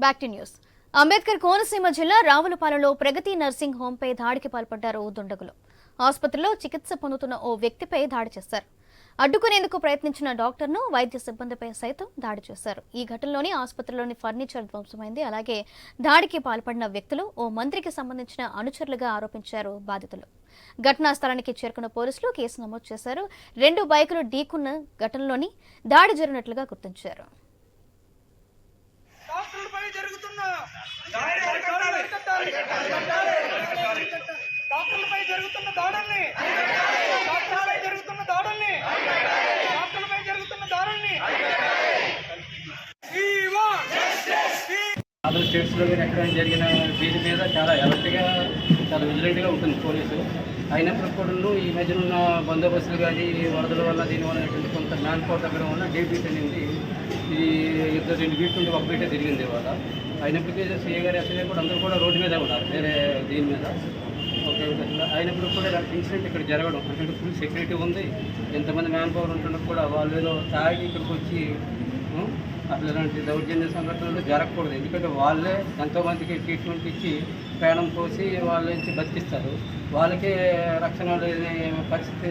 Back to news. Ambedkar Konaseema జిల్లా రావులపాలెంలో ప్రగతి nursing హోంపై దాడికి పాల్పడ్డారు దుండగులు. ఆసుపత్రిలో చికిత్స పొందుతున్న ఓ వ్యక్తిపై దాడి చేశారు. అడ్డుకునేందుకు ప్రయత్నించిన డాక్టర్ను, వైద్య సిబ్బందిపై సైతం దాడి చేశారు. ఈ ఘటనలోని ఆసుపత్రిలోని ఫర్నిచర్ ధ్వంసమైంది. అలాగే దాడికి పాల్పడిన వ్యక్తులు ఓ మంత్రికి సంబంధించిన అనుచరులుగా ఆరోపించారు బాధితులు. ఘటనా స్థలానికి చేరుకున్న పోలీసులు కేసు నమోదు చేశారు. 2 బైకులు ఢీకున్న ఘటనలోని దాడి జరిగినట్లుగా గుర్తించారు. అదర్ స్టేట్స్లో కానీ ఎక్కడైనా జరిగిన దీని మీద చాలా అలర్ట్గా, చాలా విజిలెంట్గా ఉంటుంది పోలీసు. అయినప్పుడు కూడా ఈ మధ్యన ఉన్న బందోబస్తులు కానీ వరదల వల్ల దీనివల్ల కొంత మ్యాన్ పవర్ తగ్గడం వల్ల డే బీట్ అనేది ఈ 2 బీట్ నుండి 1 బీటే తిరిగింది ఇవాళ. అయినప్పటికీ సీఏ గారు, ఎస్ఐ కూడా అందరూ కూడా రోడ్డు మీద ఉన్నారు, వేరే దీని మీద. ఓకే, అయినప్పుడు కూడా ఇలాంటి ఇన్సిడెంట్ ఇక్కడ జరగడం అంటే ఫుల్ సెక్యూరిటీ ఉంది. ఎంతమంది మ్యాన్ పవర్ ఉంటున్నప్పుడు కూడా వాళ్ళు ఏదో తాగి ఇక్కడికి వచ్చి అసలు ఇలాంటి దౌర్జన్య సంఘటనలు జరగకూడదు. ఎందుకంటే వాళ్ళే ఎంతోమందికి ట్రీట్మెంట్ ఇచ్చి ప్రాణం పోసి వాళ్ళ నుంచి బతికిస్తారు. వాళ్ళకే రక్షణ లేని పరిస్థితి.